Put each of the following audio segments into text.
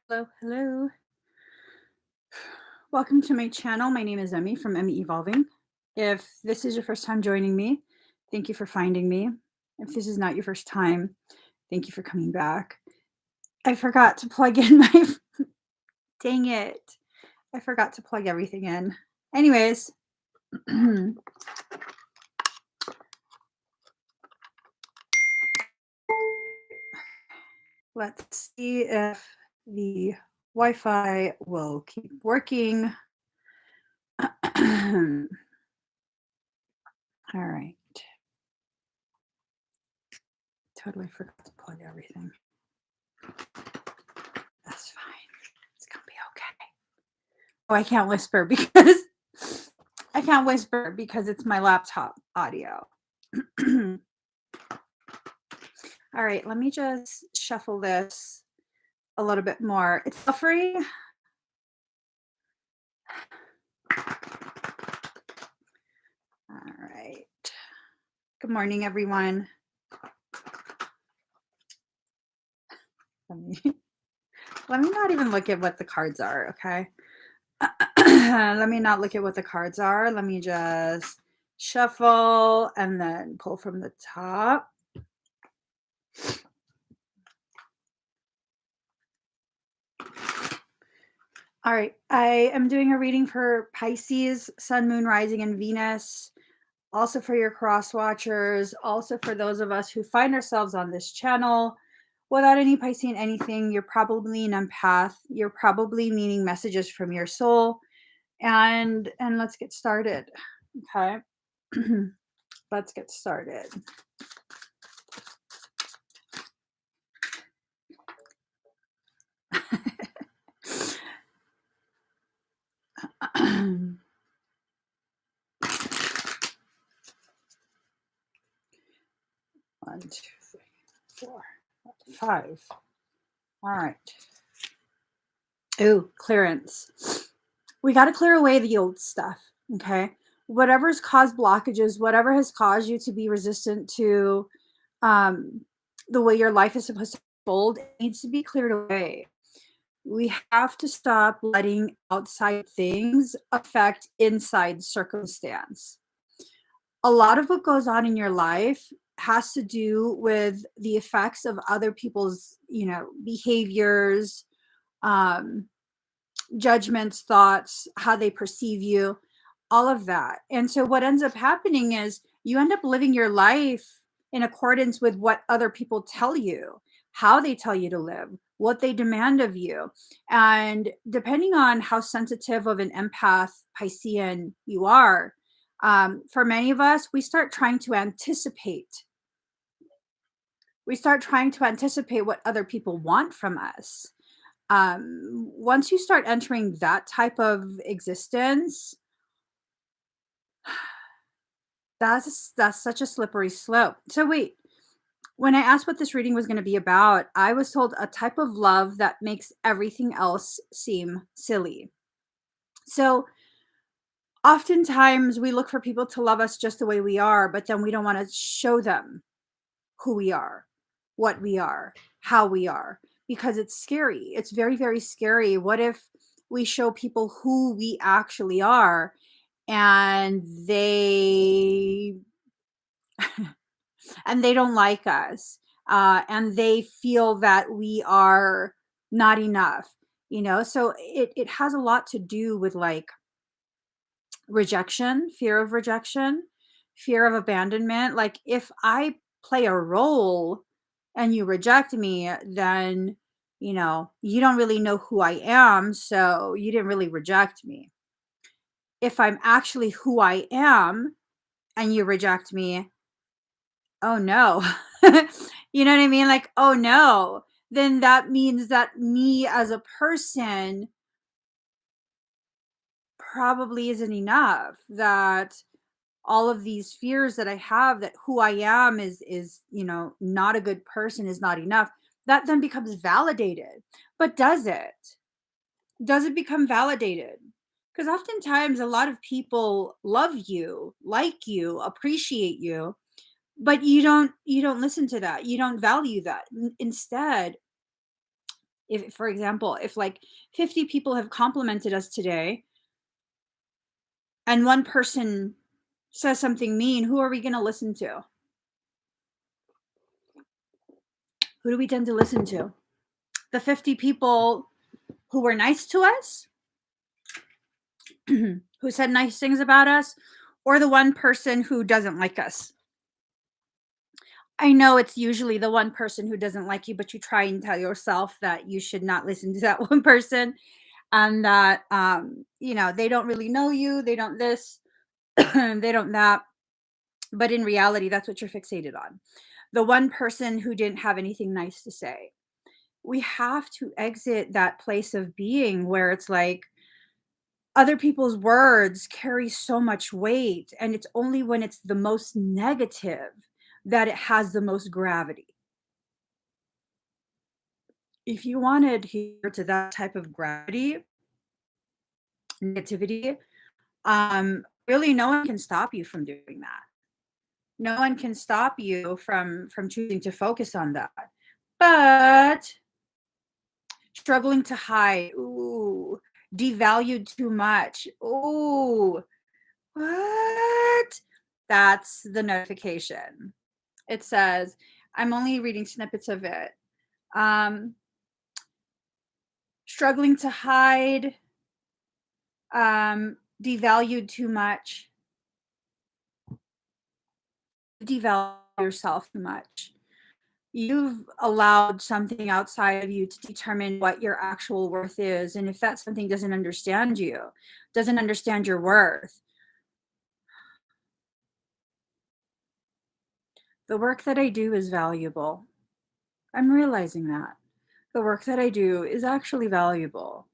Hello, hello. Welcome to my channel. My name is Emmy from Emmy Evolving. If this is your first time joining me, thank you for finding me. If this is not your first time, thank you for coming back. I forgot to plug in my dang it. I forgot to plug everything in. Anyways, let's see if the Wi-Fi will keep working. All right. Totally forgot to plug everything. That's fine. It's gonna be okay. Oh, I can't whisper because it's my laptop audio. All right, let me just shuffle this a little bit more. It's suffering. All right. Good morning, everyone. Let me let me not even look at what the cards are, okay? Let me not look at what the cards are. Let me just shuffle and then pull from the top. All right, I am doing a reading for Pisces, Sun, Moon, Rising, and Venus. Also for your cross watchers, also for those of us who find ourselves on this channel without any Piscean anything. You're probably an empath. You're probably needing messages from your soul. And let's get started. Okay. Let's get started. One, two, three, four, five. All right. Ooh, clearance. We got to clear away the old stuff. Okay. Whatever's caused blockages, whatever has caused you to be resistant to um, the way your life is supposed to unfold, it needs to be cleared away. We have to stop letting outside things affect inside circumstance. A lot of what goes on in your life has to do with the effects of other people's, behaviors, um, judgments, thoughts, how they perceive you, all of that. And so what ends up happening is you end up living your life in accordance with what other people tell you, how they tell you to live, what they demand of you. And depending on how sensitive of an empath, Piscean you are, for many of us, we start trying to anticipate. We start trying to anticipate what other people want from us. Once you start entering that type of existence, that's such a slippery slope. So wait, when I asked what this reading was going to be about, I was told a type of love that makes everything else seem silly. So oftentimes we look for people to love us just the way we are, but then we don't want to show them who we are, what we are, how we are, because it's scary. It's very, very scary. What if we show people who we actually are and they don't like us, and they feel that we are not enough, so it has a lot to do with like rejection, fear of abandonment. Like if I play a role and you reject me, then you don't really know who I am, so you didn't really reject me. If I'm actually who I am and you reject me, oh no. You know what I mean? Like, oh no. Then that means that me as a person probably isn't enough. That all of these fears that I have, that who I am is, not a good person, is not enough. That then becomes validated. But does it? Does it become validated? Because oftentimes a lot of people love you, like you, appreciate you, but you don't listen to that. You don't value that. Instead, If, for example, if like 50 people have complimented us today and one person says something mean, who are we going to listen to? Who do we tend to listen to? The 50 people who were nice to us, who said nice things about us, or the one person who doesn't like us? I know it's usually the one person who doesn't like you, but you try and tell yourself that you should not listen to that one person, and that they don't really know you, they don't this, they don't that. But in reality, that's what you're fixated on. The one person who didn't have anything nice to say. We have to exit that place of being where it's like other people's words carry so much weight, and it's only when it's the most negative that it has the most gravity. If you want to adhere to that type of gravity, negativity, really no one can stop you from doing that. No one can stop you from choosing to focus on that. But struggling to hide, ooh, devalued too much, ooh, what? That's the notification. It says, I'm only reading snippets of it. Um, struggling to hide, devalued too much, devalue yourself too much. You've allowed something outside of you to determine what your actual worth is. And if that something doesn't understand you, doesn't understand your worth, the work that I do is valuable. I'm realizing that. The work that I do is actually valuable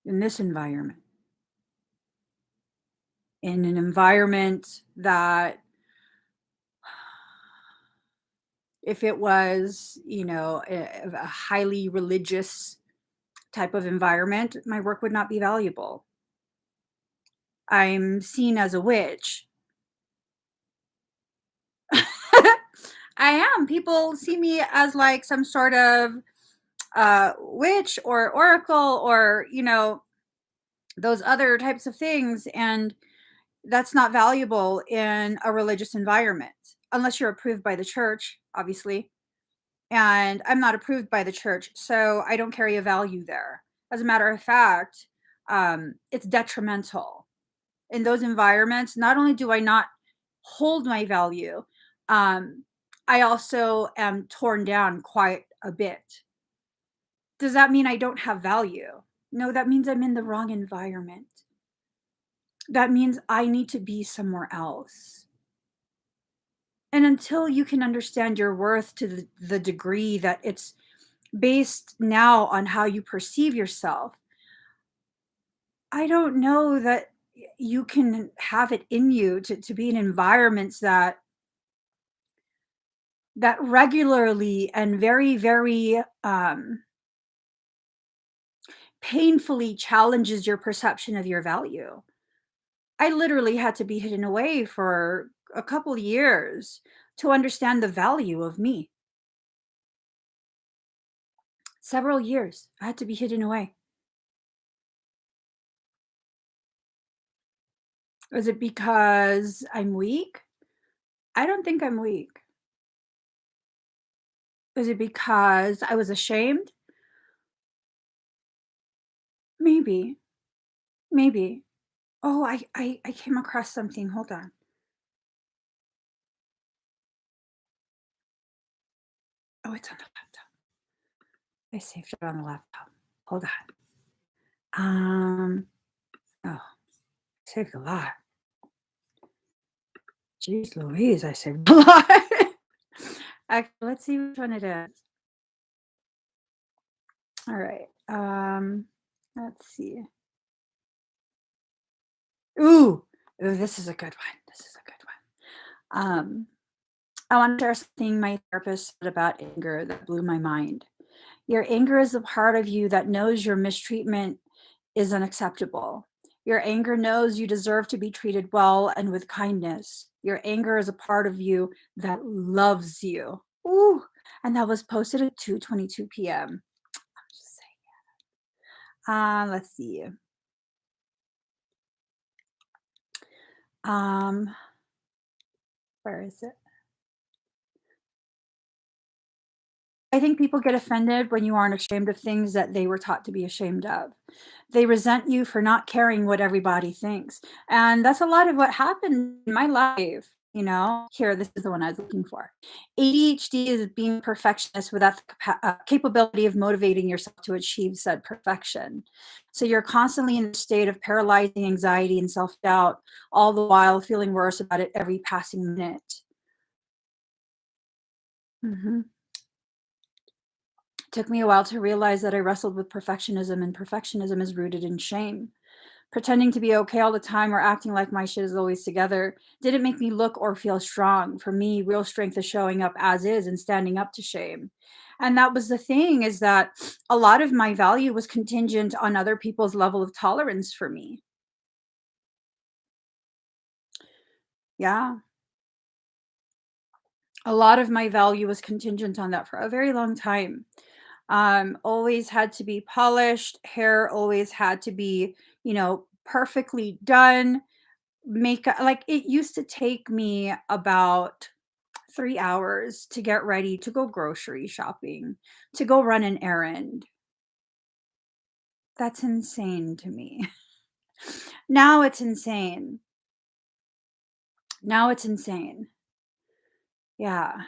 in this environment, in an environment that if it was, a highly religious type of environment, my work would not be valuable. I'm seen as a witch. I am. People see me as like some sort of witch or oracle or, those other types of things. And that's not valuable in a religious environment unless you're approved by the church, obviously. And I'm not approved by the church, so I don't carry a value there. As a matter of fact, it's detrimental in those environments. Not only do I not hold my value, um, I also am torn down quite a bit. Does that mean I don't have value? No, that means I'm in the wrong environment. That means I need to be somewhere else. And until you can understand your worth to the degree that it's based now on how you perceive yourself, I don't know that you can have it in you to be in environments that regularly and very, very painfully challenges your perception of your value. I literally had to be hidden away for a couple years to understand the value of me. Several years I had to be hidden away. Is it because I'm weak? I don't think I'm weak. Is it because I was ashamed? Maybe. Maybe. Oh, I came across something. Hold on. Oh, it's on the laptop. I saved it on the laptop. Hold on. Oh, saved a lot. Jeez Louise, I saved a lot. Let's see which one it is. All right. Let's see. Ooh, ooh, this is a good one. This is a good one. I want to share something my therapist said about anger that blew my mind. Your anger is a part of you that knows your mistreatment is unacceptable. Your anger knows you deserve to be treated well and with kindness. Your anger is a part of you that loves you. Ooh. And that was posted at 2:22 PM. Just saying. Let's see. Um, where is it? I think people get offended when you aren't ashamed of things that they were taught to be ashamed of. They resent you for not caring what everybody thinks. And that's a lot of what happened in my life. Here, this is the one I was looking for. ADHD is being a perfectionist without the capability of motivating yourself to achieve said perfection. So you're constantly in a state of paralyzing anxiety and self doubt, all the while feeling worse about it every passing minute. Mhm. Took me a while to realize that I wrestled with perfectionism, and perfectionism is rooted in shame. Pretending to be okay all the time or acting like my shit is always together didn't make me look or feel strong. For me, real strength is showing up as is and standing up to shame. And that was the thing, is that a lot of my value was contingent on other people's level of tolerance for me. Yeah. A lot of my value was contingent on that for a very long time. Always had to be polished, hair always had to be, perfectly done. Makeup, like, it used to take me about 3 hours to get ready to go grocery shopping, to go run an errand. That's insane to me. Now it's insane. Now it's insane. Yeah.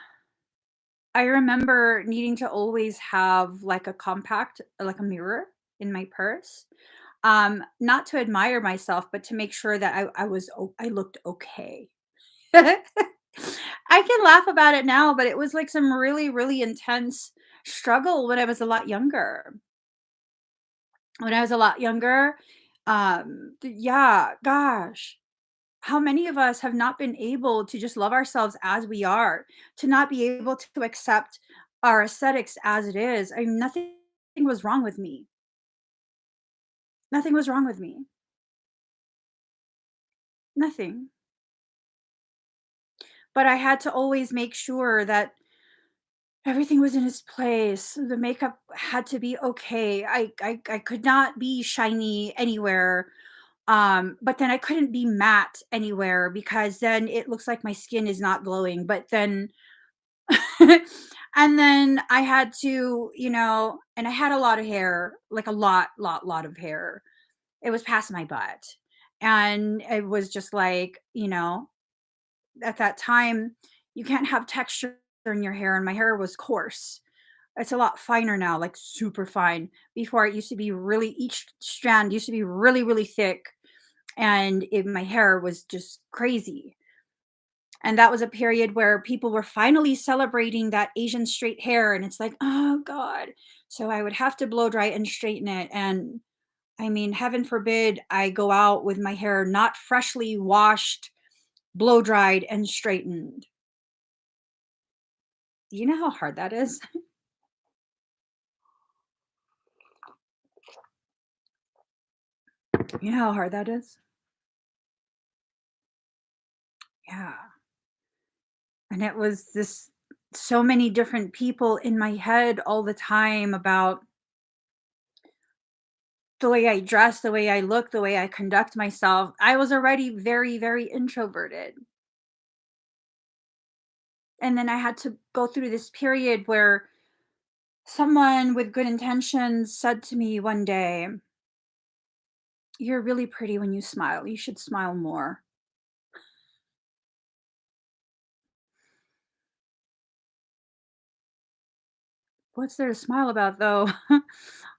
I remember needing to always have, like, a mirror in my purse. Not to admire myself, but to make sure that I looked okay. I can laugh about it now, but it was, like, some really, really intense struggle when I was a lot younger. When I was a lot younger, yeah, gosh, how many of us have not been able to just love ourselves as we are, to not be able to accept our aesthetics as it is? I mean, nothing was wrong with me. Nothing was wrong with me. Nothing. But I had to always make sure that everything was in its place. The makeup had to be okay. I could not be shiny anywhere. But then I couldn't be matte anywhere because then it looks like my skin is not glowing. But then and then I had to, and I had a lot of hair, like a lot of hair. It was past my butt. And it was just like, at that time, you can't have texture in your hair, and my hair was coarse. It's a lot finer now, like super fine. Before it used to be really, each strand used to be really, really thick, and my hair was just crazy. And that was a period where people were finally celebrating that Asian straight hair, and it's like, oh God. So I would have to blow dry and straighten it. And I mean, heaven forbid I go out with my hair not freshly washed, blow dried, and straightened. Do you know how hard that is? You know how hard that is? Yeah. And it was this, so many different people in my head all the time about the way I dress, the way I look, the way I conduct myself. I was already very, very introverted. And then I had to go through this period where someone with good intentions said to me one day, "You're really pretty when you smile. You should smile more." What's there to smile about, though?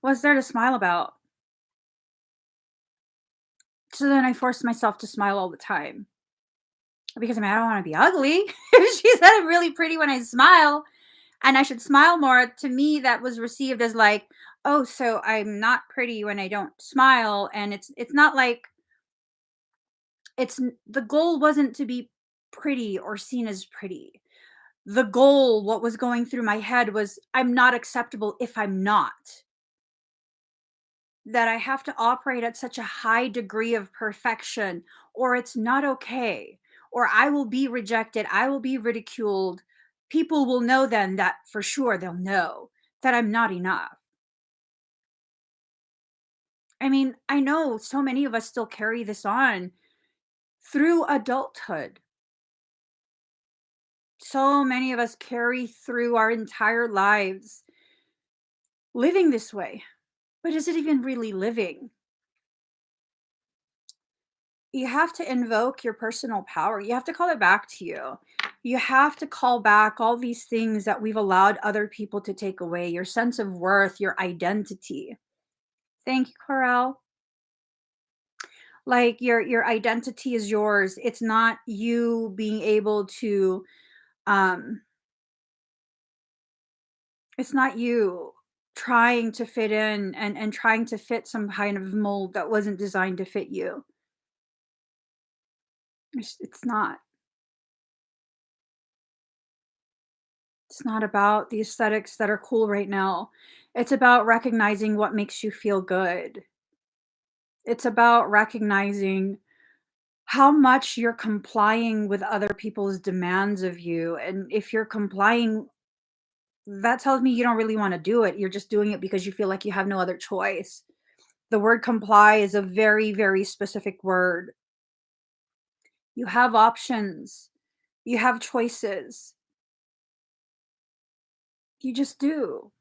What's there to smile about? So then I forced myself to smile all the time because, I mean, I don't want to be ugly. She said I'm really pretty when I smile, and I should smile more. To me, that was received as like, oh, so I'm not pretty when I don't smile. And it's not like, the goal wasn't to be pretty or seen as pretty. The goal, what was going through my head was, I'm not acceptable if I'm not. That I have to operate at such a high degree of perfection, or it's not okay, or I will be rejected, I will be ridiculed. people will know then that for sure they'll know that I'm not enough. I mean, I know so many of us still carry this on through adulthood. So many of us carry through our entire lives living this way. But is it even really living? You have to invoke your personal power. You have to call it back to you. You have to call back all these things that we've allowed other people to take away, your sense of worth, your identity. Thank you, Corel. Like your identity is yours. It's not you being able to um it's not you trying to fit in and trying to fit some kind of mold that wasn't designed to fit you. It's not. It's not about the aesthetics that are cool right now. It's about recognizing what makes you feel good. It's about recognizing how much you're complying with other people's demands of you. And if you're complying, that tells me you don't really want to do it. You're just doing it because you feel like you have no other choice. The word comply is a very, very specific word. You have options, you have choices. You just do.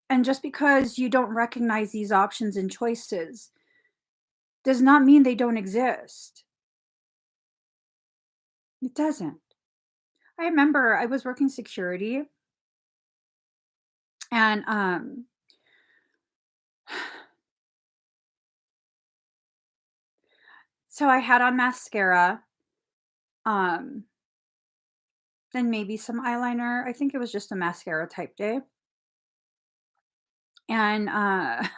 And just because you don't recognize these options and choices does not mean they don't exist. It doesn't. I remember I was working security and so I had on mascara, um and maybe some eyeliner. I think it was just a mascara type day. And I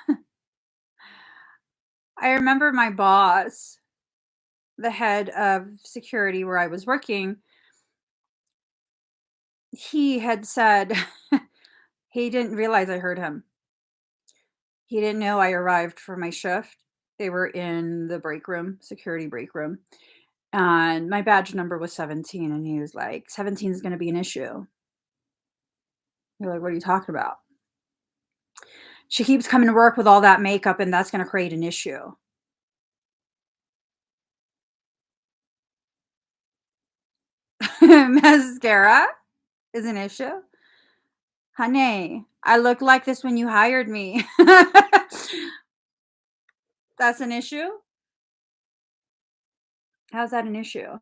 remember my boss, the head of security where I was working, he had said he didn't realize I heard him. He didn't know I arrived for my shift. They were in the break room, security break room, and my badge number was 17, and he was like, "17 is gonna be an issue." You're like, "What are you talking about?" "She keeps coming to work with all that makeup, and that's gonna create an issue." Mascara is an issue? Honey, I looked like this when you hired me. That's an issue? How's that an issue?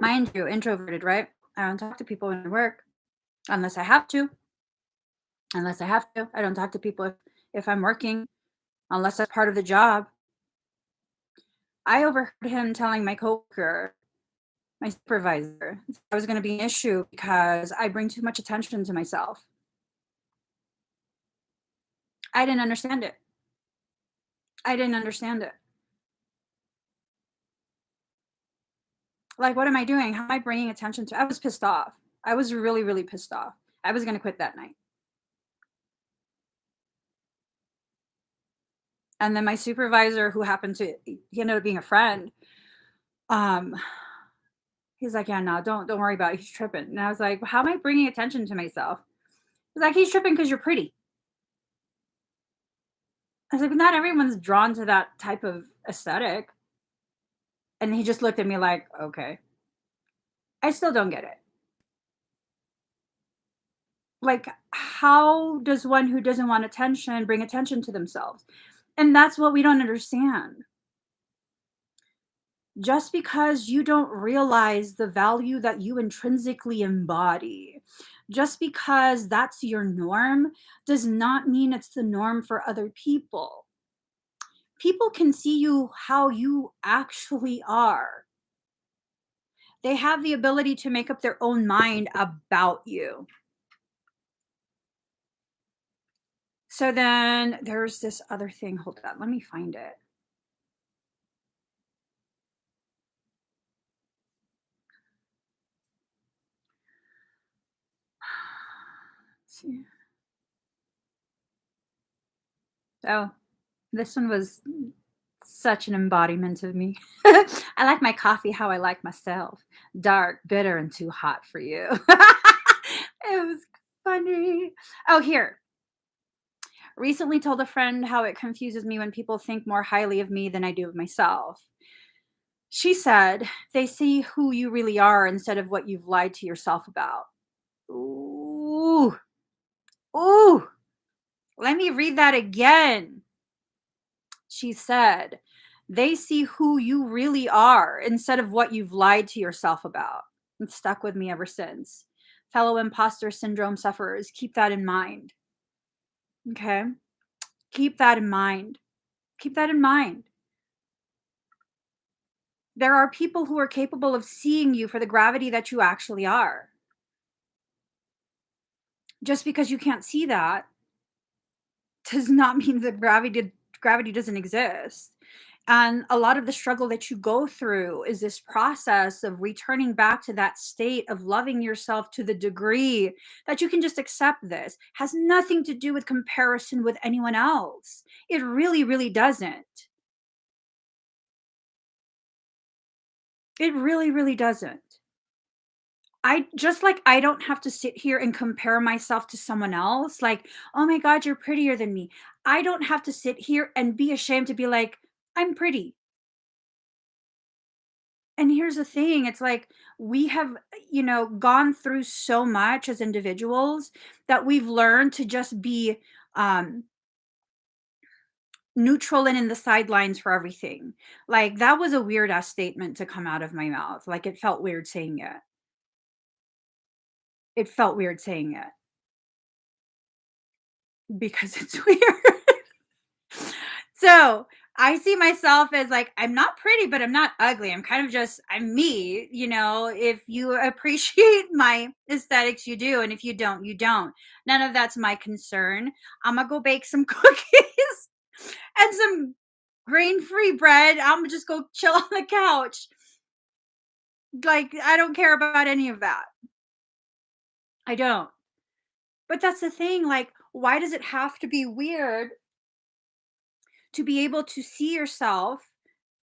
Mind you, introverted, right? I don't talk to people when I work unless I have to. Unless I have to. I don't talk to people if I'm working unless that's part of the job. I overheard him telling my coworker, my supervisor, that was going to be an issue because I bring too much attention to myself. I didn't understand it. I didn't understand it. Like, what am I doing? How am I bringing attention to? I was pissed off. I was really, really pissed off. I was going to quit that night. And then my supervisor, who happened to, he ended up being a friend. Um, he's like, yeah, no, don't worry about it. He's tripping. And I was like, how am I bringing attention to myself? He's like, he's tripping because you're pretty. I was like, but not everyone's drawn to that type of aesthetic. And he just looked at me like, okay. I still don't get it. Like, how does one who doesn't want attention bring attention to themselves? And that's what we don't understand. Just because you don't realize the value that you intrinsically embody, just because that's your norm, does not mean it's the norm for other people. People can see you how you actually are. They have the ability to make up their own mind about you. So then there's this other thing. Hold on, let me find it. Let's see. Oh, this one was Such an embodiment of me. I like my coffee how I like myself. Dark, bitter, and too hot for you. It was funny. Oh, here. Recently told a friend how it confuses me when people think more highly of me than I do of myself. She said, they see who you really are instead of what you've lied to yourself about. Ooh, ooh. Let me read that again. She said, they see who you really are instead of what you've lied to yourself about. It's stuck with me ever since. Fellow imposter syndrome sufferers, keep that in mind. Okay? Keep that in mind. Keep that in mind. There are people who are capable of seeing you for the gravity that you actually are. Just because you can't see that does not mean that gravity doesn't exist. And a lot of the struggle that you go through is this process of returning back to that state of loving yourself to the degree that you can just accept this. Has nothing to do with comparison with anyone else. It really, really doesn't. It really, really doesn't. I just like I don't have to sit here and compare myself to someone else. Like, oh my God, you're prettier than me. I don't have to sit here and be ashamed to be like, I'm pretty. And here's the thing, it's like we have, gone through so much as individuals that we've learned to just be um neutral and in the sidelines for everything. Like that was a weird ass statement to come out of my mouth. Like it felt weird saying it. It felt weird saying it because it's weird. So I see myself as like, I'm not pretty, but I'm not ugly. I'm kind of just, I'm me. If you appreciate my aesthetics, you do. And if you don't, you don't. None of that's my concern. I'm going to go bake some cookies and some grain free bread. I'm going to just go chill on the couch. Like, I don't care about any of that. I don't. But that's the thing. Like, why does it have to be weird to be able to see yourself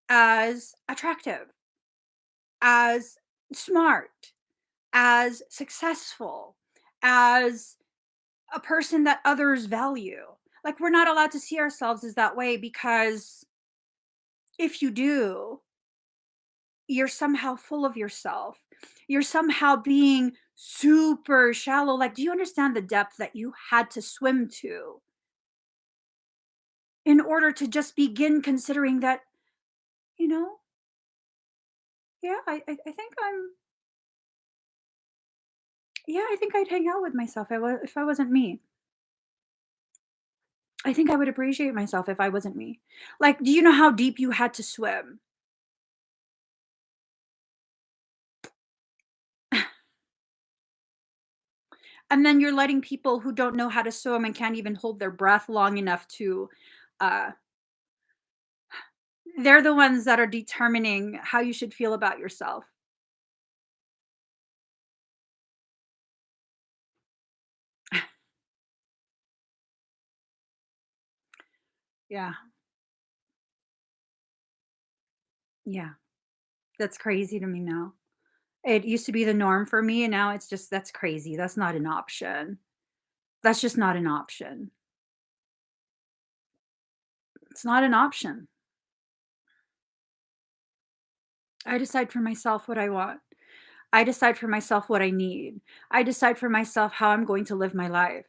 as attractive, as smart, as successful, as a person that others value? Like, we're not allowed to see ourselves as that way because if you do, you're somehow full of yourself. You're somehow being super shallow. Like, do you understand the depth that you had to swim to in order to just begin considering that, you know, yeah, I think yeah, I think I'd hang out with myself if I wasn't me. I think I would appreciate myself if I wasn't me. Like, do you know how deep you had to swim? And then you're letting people who don't know how to swim and can't even hold their breath long enough to, uh, they're the ones that are determining how you should feel about yourself. Yeah, yeah. That's crazy to me now. It used to be the norm for me, and now it's just that's crazy. That's not an option. That's just not an option. It's not an option. I decide for myself what I want. I decide for myself what I need. I decide for myself how I'm going to live my life.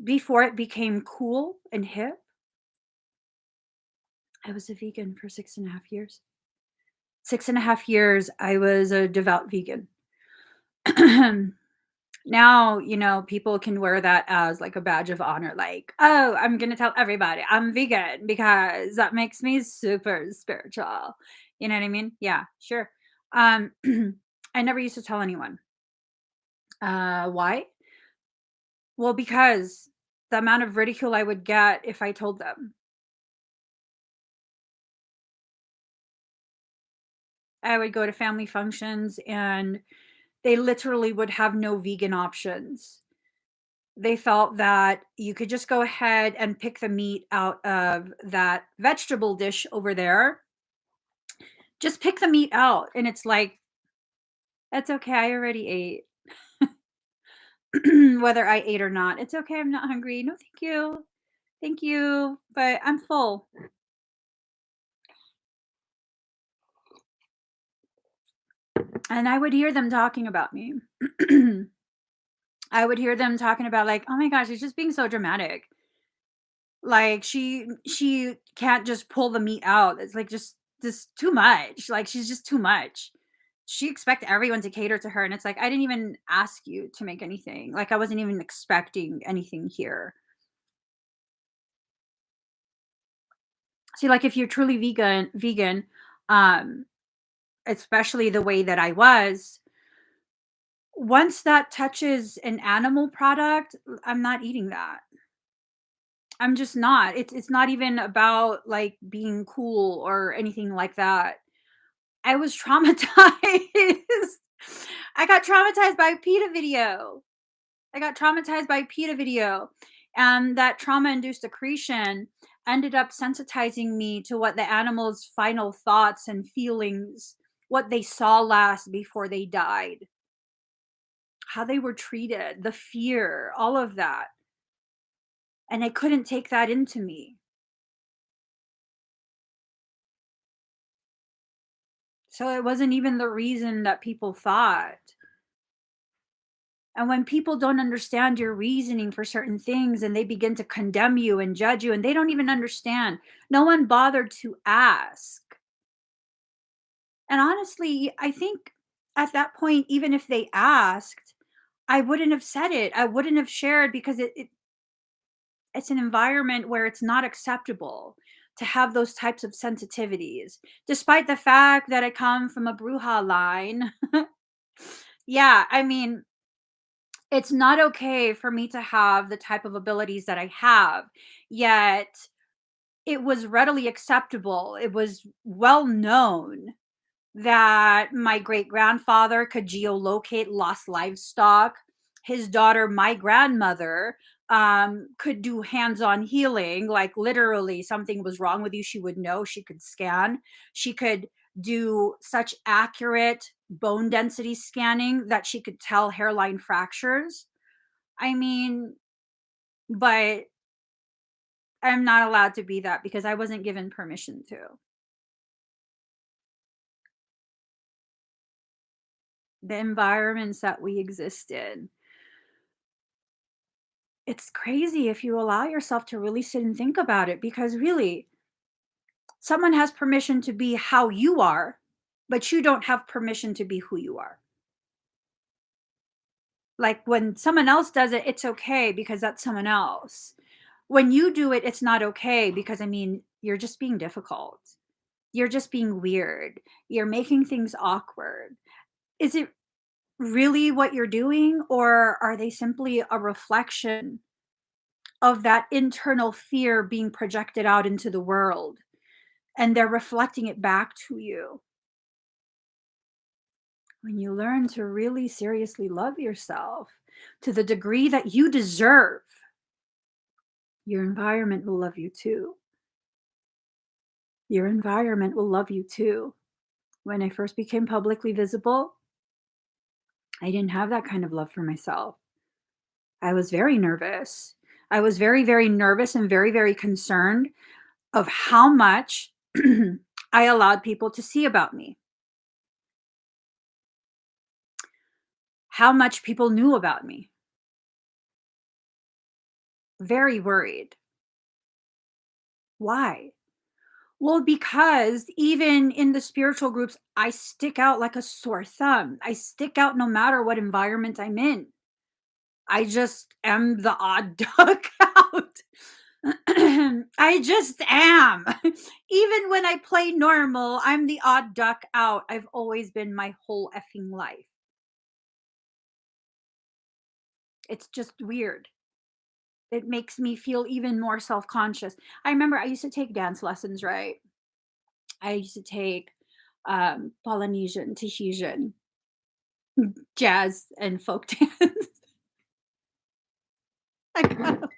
Before it became cool and hip, I was a vegan for 6.5 years. 6.5 years, I was a devout vegan. Now, people can wear that as like a badge of honor. Like, oh, I'm going to tell everybody I'm vegan because that makes me super spiritual. You know what I mean? Yeah, sure. Um, I never used to tell anyone. Why? Well, because the amount of ridicule I would get if I told them. I would go to family functions and they literally would have no vegan options. They felt that you could just go ahead and pick the meat out of that vegetable dish over there. Just pick the meat out, and it's like, "That's okay, I already ate." Whether I ate or not, "It's okay, I'm not hungry. No, thank you. Thank you, but I'm full." And I would hear them talking about me. I would hear them talking about, like, "Oh my gosh, she's just being so dramatic. Like, she can't just pull the meat out. It's, like, just too much. Like, she's just too much. She expect everyone to cater to her," and it's like, "I didn't even ask you to make anything. Like, I wasn't even expecting anything here." See, like, if you're truly vegan, um, especially the way that I was, once that touches an animal product, I'm not eating that. I'm just not. It's not even about, like, being cool or anything like that. I was traumatized. I got traumatized by a PETA video. I got traumatized by a PETA video, and that trauma-induced accretion ended up sensitizing me to what the animals' final thoughts and feelings, what they saw last before they died, how they were treated, the fear, all of that, and I couldn't take that into me. So it wasn't even the reason that people thought. And when people don't understand your reasoning for certain things and they begin to condemn you and judge you and they don't even understand, no one bothered to ask. And honestly, I think at that point, even if they asked, I wouldn't have said it. I wouldn't have shared because it's an environment where it's not acceptable to have those types of sensitivities, despite the fact that I come from a Bruja line. Yeah, I mean, it's not okay for me to have the type of abilities that I have, yet it was readily acceptable. It was well known that my great grandfather could geolocate lost livestock. His daughter, my grandmother, could do hands on healing. Like literally, something was wrong with you. She would know. She could scan. She could do such accurate bone density scanning that she could tell hairline fractures. I mean, but I'm not allowed to be that because I wasn't given permission to. The environments that we exist in. It's crazy if you allow yourself to really sit and think about it because really, someone has permission to be how you are, but you don't have permission to be who you are. Like when someone else does it, it's okay because that's someone else. When you do it, it's not okay because I mean, you're just being difficult. You're just being weird. You're making things awkward. Is it really what you're doing, or are they simply a reflection of that internal fear being projected out into the world and they're reflecting it back to you? When you learn to really seriously love yourself to the degree that you deserve, your environment will love you too. Your environment will love you too. When I first became publicly visible, I didn't have that kind of love for myself. I was very nervous. I was very, very nervous and very, very concerned of how much I allowed people to see about me, how much people knew about me. Very worried. Why? Well, because even in the spiritual groups, I stick out like a sore thumb. I stick out no matter what environment I'm in. I just am the odd duck out. I just am. Even when I play normal, I'm the odd duck out. I've always been my whole effing life. It's just weird. It makes me feel even more self-conscious. I remember I used to take dance lessons, right? I used to take Polynesian, Tahitian, jazz, and folk dance. I go,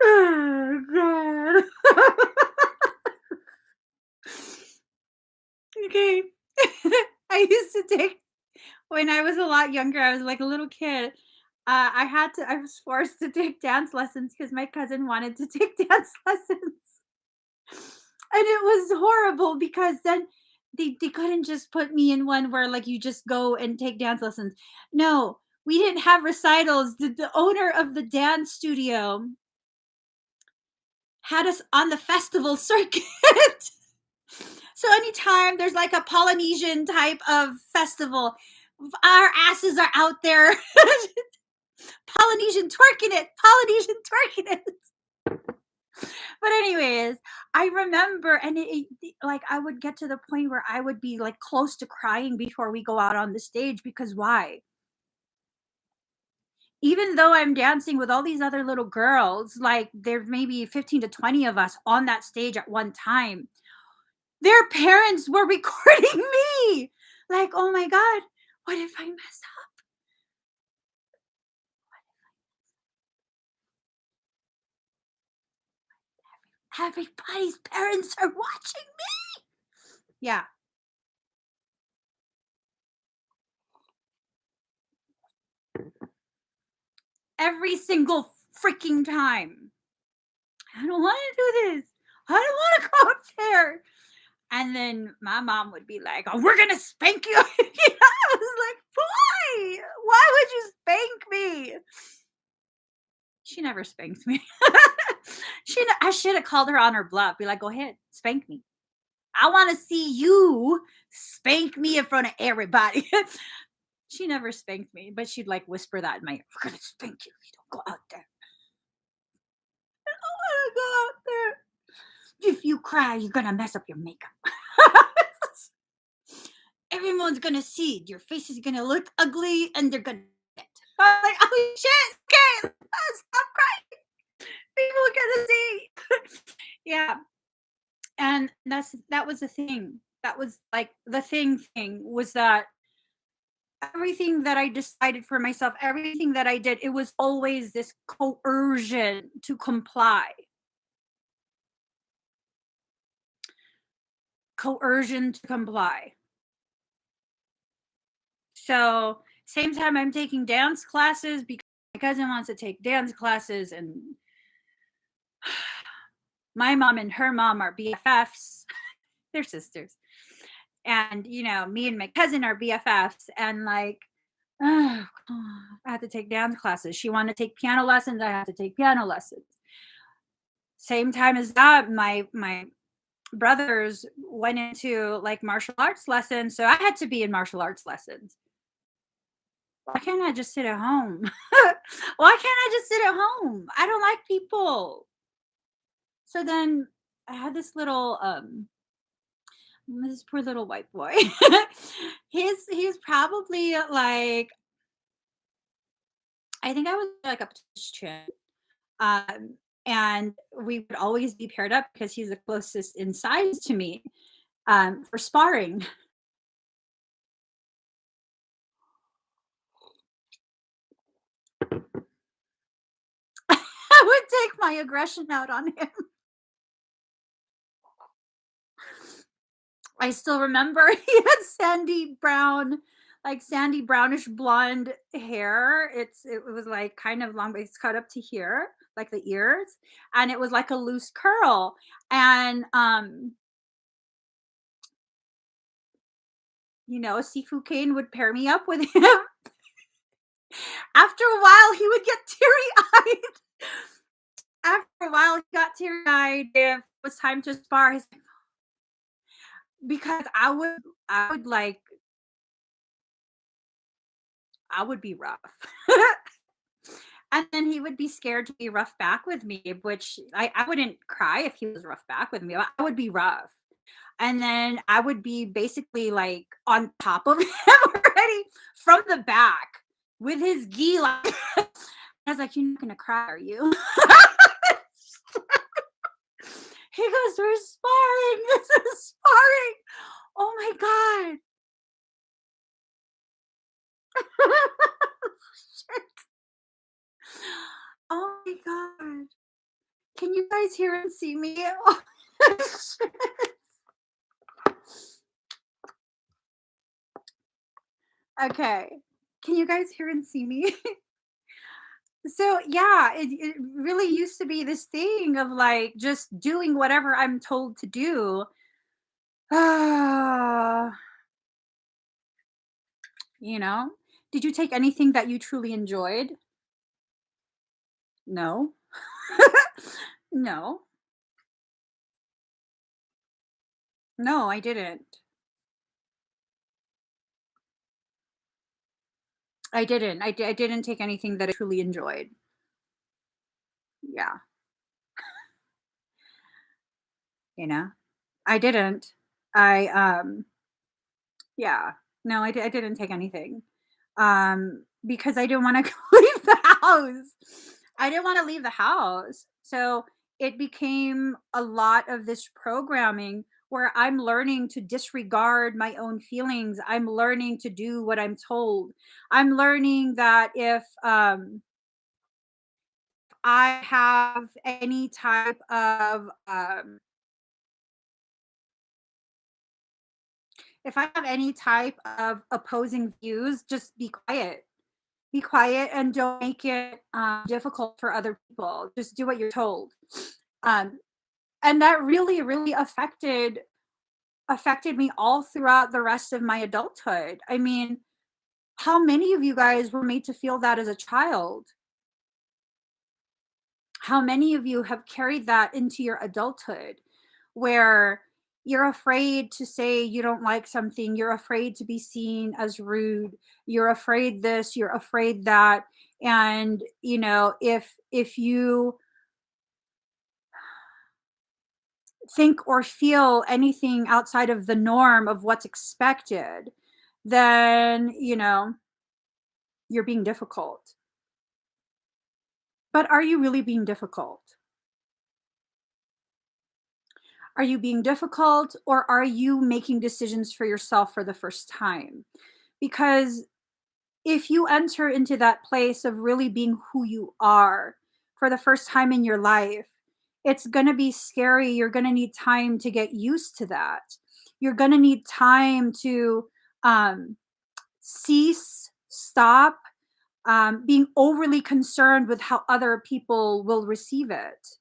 oh, God. Okay. I used to take when I was a lot younger, I was like a little kid. I was forced to take dance lessons because my cousin wanted to take dance lessons. And it was horrible because then they couldn't just put me in one where like you just go and take dance lessons. No, we didn't have recitals. The owner of the dance studio had us on the festival circuit. So anytime there's like a Polynesian type of festival, our asses are out there Polynesian twerking it, Polynesian twerking it. But anyways, I remember, and like I would get to the point where I would be like close to crying before we go out on the stage because why? Even though I'm dancing with all these other little girls, like there may be 15 to 20 of us on that stage at one time, their parents were recording me. Like, oh my God, what if I mess up? Everybody's parents are watching me. Yeah, every single freaking time. I don't want to do this. I don't want to go up there. And then my mom would be like, "Oh, we're gonna spank you." I was like, "Why? Why would you spank me?" She never spanked me. I should have called her on her bluff. Be like, "Go ahead, spank me. I want to see you spank me in front of everybody." She never spanked me, but she'd like whisper that in my ear. "We're gonna spank you if you don't go out there. I don't want to go out there. If you cry, you're gonna mess up your makeup." Everyone's gonna see your face is gonna look ugly and they're gonna it. I'm like, oh shit, okay, stop crying. People are gonna see. Yeah. And that was the thing. That was like the thing was that everything that I decided for myself, everything that I did, it was always this coercion to comply. Coercion to comply. So same time I'm taking dance classes because my cousin wants to take dance classes and my mom and her mom are BFFs. They're sisters. And me and my cousin are BFFs and like oh, I had to take dance classes. She wanted to take piano lessons, I had to take piano lessons. Same time as that, my brothers went into like martial arts lessons, so I had to be in martial arts lessons. Why can't I just sit at home? Why can't I just sit at home? I don't like people. So then I had this poor little white boy. He's probably like I think I was like up to his chin. Um and we would always be paired up because he's the closest in size to me for sparring. I would take my aggression out on him. I still remember he had sandy brownish blonde hair. It was like kind of long, but it's cut up to here, like the ears, and it was like a loose curl. And Sifu Kane would pair me up with him. After a while, he would get teary eyed. After a while, he got teary eyed. If it was time to spar, because I would like I would be rough. And then he would be scared to be rough back with me, which I wouldn't cry if he was rough back with me. I would be rough. And then I would be basically like on top of him already from the back with his gi. Like, I was like, "You're not going to cry, are you?" He goes, "We're sparring. This is sparring." Oh my God. guys hear and see me? Okay. Can you guys hear and see me? So yeah, it really used to be this thing of like just doing whatever I'm told to do. Ah, you know? Did you take anything that you truly enjoyed? No. No. No, I didn't. I didn't. I didn't take anything that I truly enjoyed. Yeah, you know? I didn't. Yeah. No, I didn't take anything. Because I didn't wanna leave the house. I didn't wanna leave the house. So, it became a lot of this programming where I'm learning to disregard my own feelings. I'm learning to do what I'm told. I'm learning that I have any type of, if I have any type of opposing views, just be quiet. Be quiet and don't make it difficult for other people. Just do what you're told. Um, and that really, really affected me all throughout the rest of my adulthood. I mean, how many of you guys were made to feel that as a child? How many of you have carried that into your adulthood where you're afraid to say you don't like something, you're afraid to be seen as rude, you're afraid this, you're afraid that, and if you think or feel anything outside of the norm of what's expected, then you're being difficult. But are you really being difficult? Are you being difficult, or are you making decisions for yourself for the first time? Because if you enter into that place of really being who you are for the first time in your life, it's going to be scary. You're going to need time to get used to that. You're going to need time to um, stop being overly concerned with how other people will receive it.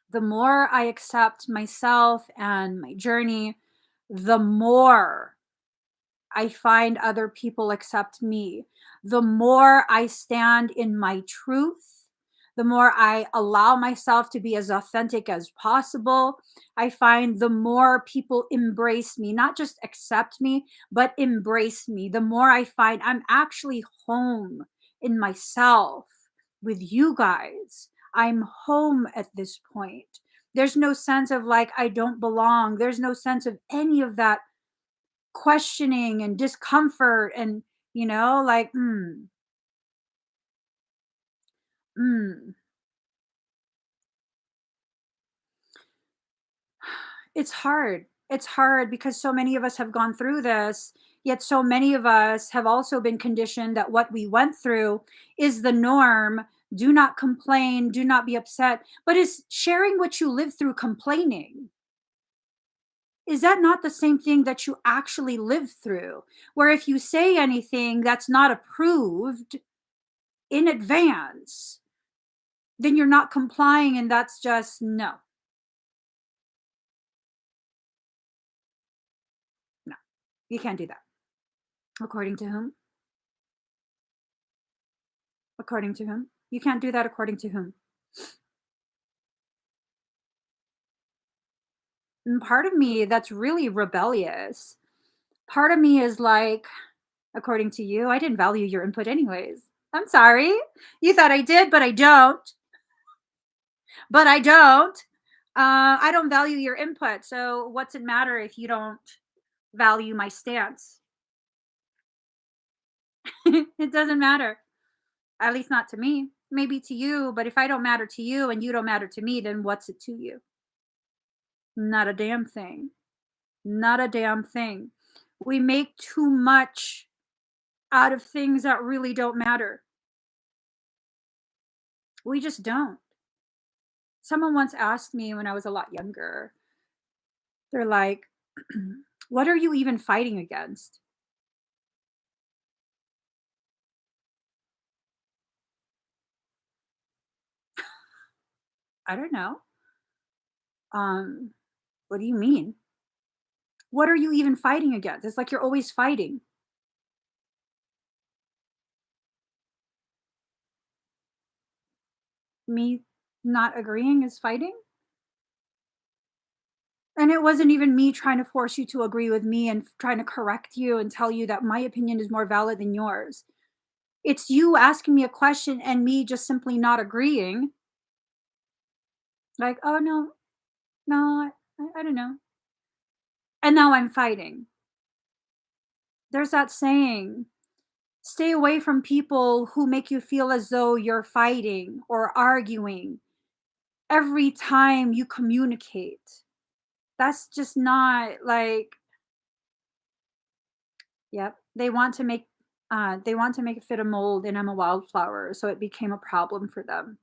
The more I accept myself and my journey, the more I find other people accept me. The more I stand in my truth, the more I allow myself to be as authentic as possible, I find the more people embrace me, not just accept me, but embrace me. The more I find I'm actually home in myself with you guys. I'm home at this point. There's no sense of like I don't belong. There's no sense of any of that questioning and discomfort and like mm. It's hard because so many of us have gone through this, yet so many of us have also been conditioned that what we went through is the norm. Do not complain, do not be upset. But is sharing what you lived through complaining? Is that not the same thing that you actually lived through, where if you say anything that's not approved in advance, then you're not complying, and that's just no. No, you can't do that. According to whom? According to whom? You can't do that according to whom? And part of me that's really rebellious. Part of me is like, according to you, I didn't value your input anyways. I'm sorry. You thought I did, but I don't. But I don't. I don't value your input. So what's it matter if you don't value my stance? It doesn't matter. At least not to me. Maybe to you, but if I don't matter to you and you don't matter to me, then what's it to you? Not a damn thing. Not a damn thing. We make too much out of things that really don't matter. We just don't. Someone once asked me when I was a lot younger, they're like, "What are you even fighting against?" I don't know. Um, what do you mean? What are you even fighting against? It's like you're always fighting. Me not agreeing is fighting? And it wasn't even me trying to force you to agree with me and trying to correct you and tell you that my opinion is more valid than yours. It's you asking me a question and me just simply not agreeing. Like, "Oh, no, no, I don't know." And now I'm fighting. There's that saying, stay away from people who make you feel as though you're fighting or arguing every time you communicate. That's just not like, yep. They want to make it fit a mold, and I'm a wildflower, so it became a problem for them.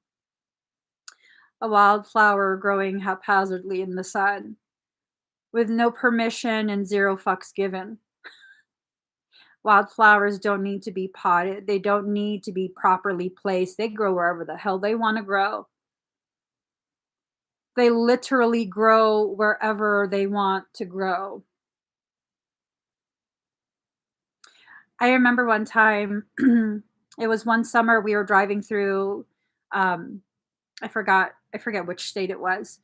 A wildflower growing haphazardly in the sun with no permission and zero fucks given. Wildflowers don't need to be potted. They don't need to be properly placed. They grow wherever the hell they want to grow. They literally grow wherever they want to grow. I remember one time, it was one summer we were driving through, um, I forget which state it was,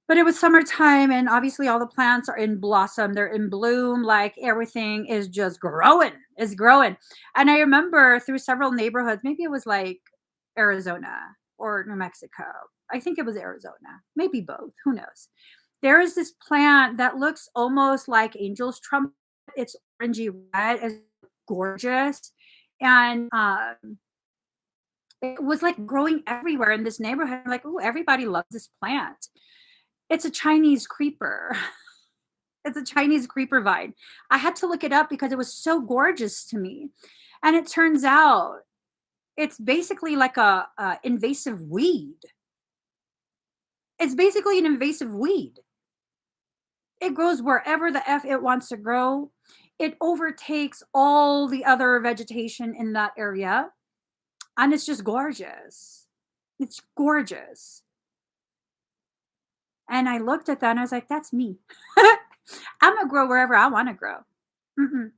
but it was summertime and obviously all the plants are in blossom, they're in bloom, like everything is just growing, is growing. And I remember through several neighborhoods, maybe it was like Arizona or New Mexico. I think it was Arizona, maybe both, who knows. There is this plant that looks almost like angel's trumpet. It's orangey red, it's gorgeous. And it was like growing everywhere in this neighborhood. Like, oh, everybody loves this plant. It's a Chinese creeper. It's a Chinese creeper vine. I had to look it up because it was so gorgeous to me. And it turns out it's basically like a invasive weed. It's basically an invasive weed. It grows wherever the F it wants to grow. It overtakes all the other vegetation in that area. And it's just gorgeous. It's gorgeous. And I looked at that and I was like, that's me. I'm gonna grow wherever I want to grow. Mm-mm.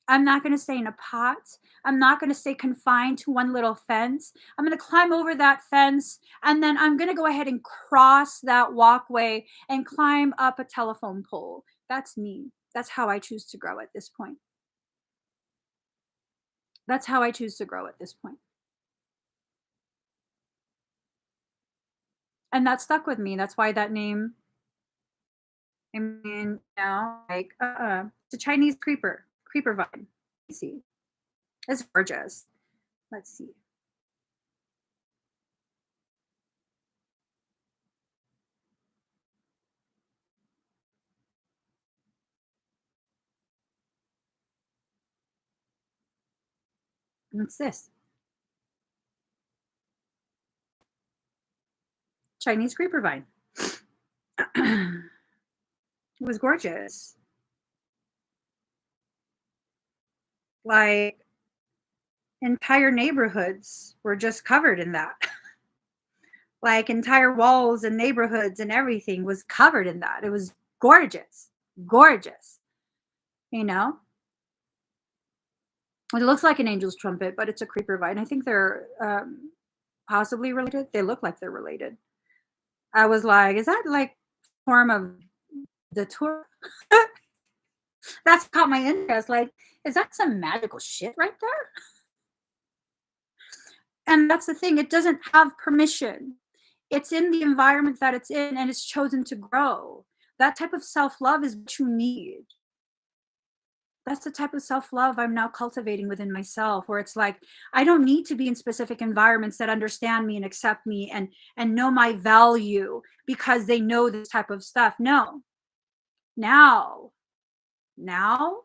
I'm not going to stay in a pot. I'm not going to stay confined to one little fence. I'm going to climb over that fence and then I'm going to go ahead and cross that walkway and climb up a telephone pole. That's me. That's how I choose to grow at this point. That's how I choose to grow at this point. And that stuck with me. That's why that name, I mean, like, it's a Chinese creeper vine. Let's see. It's gorgeous. Let's see. What's this? Chinese creeper vine. It was gorgeous. Like, entire neighborhoods were just covered in that. Like, entire walls and neighborhoods and everything was covered in that. It was gorgeous. Gorgeous, you know? It looks like an angel's trumpet, but it's a creeper vine. I think they're, possibly related. They look like they're related. I was like, "Is that, like, form of the tour?" That's caught my interest, like, is that some magical shit right there? And that's the thing, it doesn't have permission. It's in the environment that it's in and it's chosen to grow. That type of self-love is what you need. That's the type of self-love I'm now cultivating within myself where it's like I don't need to be in specific environments that understand me and accept me and know my value because they know this type of stuff. No. Now Now,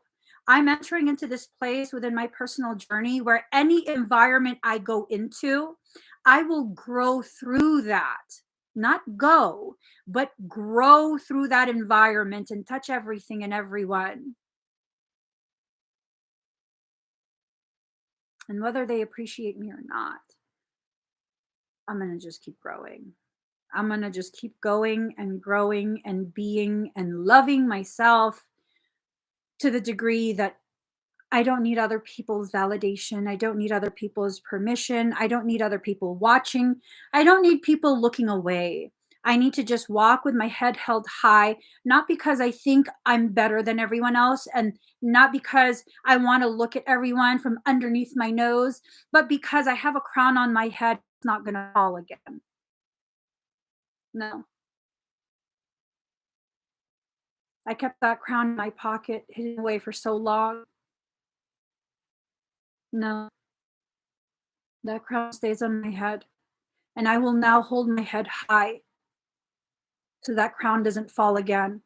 I'm entering into this place within my personal journey where any environment I go into, I will grow through that. Not go, but grow through that environment and touch everything and everyone. And whether they appreciate me or not, I'm going to just keep growing. I'm going to just keep going and growing and being and loving myself to the degree that I don't need other people's validation. I don't need other people's permission. I don't need other people watching. I don't need people looking away. I need to just walk with my head held high, not because I think I'm better than everyone else and not because I want to look at everyone from underneath my nose, but because I have a crown on my head. It's not going to fall again. No, I kept that crown in my pocket, hidden away for so long. No, that crown stays on my head. And I will now hold my head high so that crown doesn't fall again.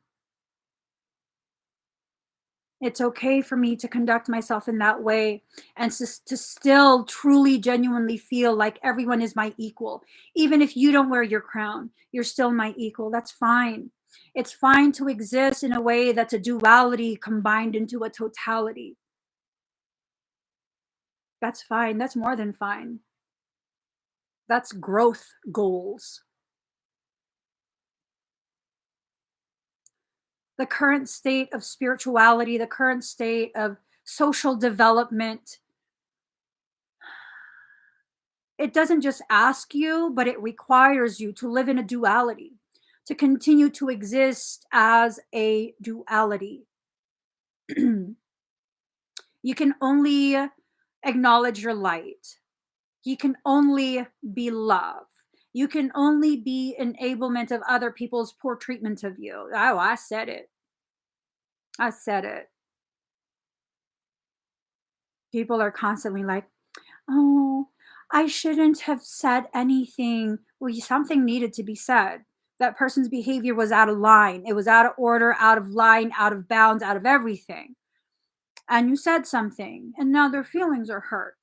It's okay for me to conduct myself in that way and to still truly, genuinely feel like everyone is my equal. Even if you don't wear your crown, you're still my equal. That's fine. It's fine to exist in a way that's a duality combined into a totality. That's fine. That's more than fine. That's growth goals. The current state of spirituality, the current state of social development, it doesn't just ask you, but it requires you to live in a duality, to continue to exist as a duality. You can only acknowledge your light. You can only be love. You can only be enablement of other people's poor treatment of you. Oh, I said it. I said it. People are constantly like, oh, I shouldn't have said anything. Well, something needed to be said. That person's behavior was out of line. It was out of order, out of line, out of bounds, out of everything. And you said something, and now their feelings are hurt.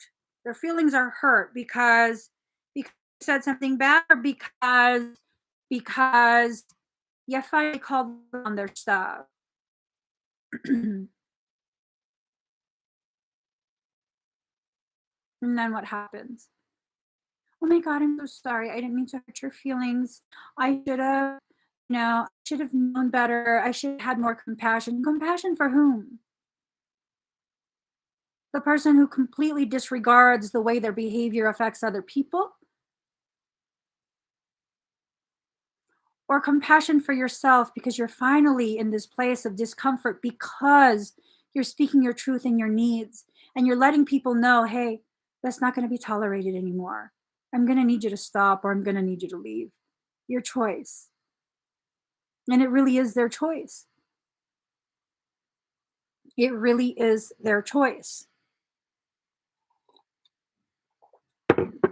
Their feelings are hurt because you said something bad or because you finally called on their stuff. And then what happens? Oh my God, I'm so sorry. I didn't mean to hurt your feelings. I should have, I should have known better. I should have had more compassion. Compassion for whom? The person who completely disregards the way their behavior affects other people? Or compassion for yourself because you're finally in this place of discomfort because you're speaking your truth and your needs and you're letting people know, hey, that's not going to be tolerated anymore. I'm going to need you to stop or I'm going to need you to leave. Your choice. And it really is their choice. It really is their choice.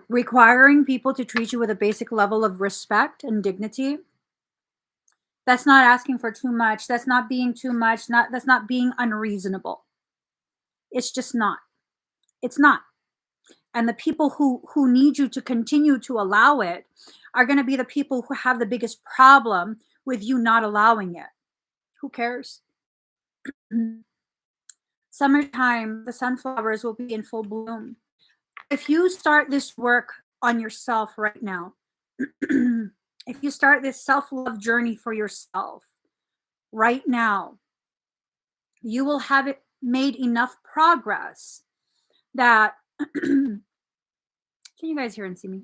Requiring people to treat you with a basic level of respect and dignity, that's not asking for too much. That's not being too much. That's not being unreasonable. It's just not. It's not. And the people who need you to continue to allow it are going to be the people who have the biggest problem with you not allowing it. Who cares? Summertime, the sunflowers will be in full bloom. If you start this work on yourself right now, if you start this self-love journey for yourself right now, you will have it made enough progress that can you guys hear and see me?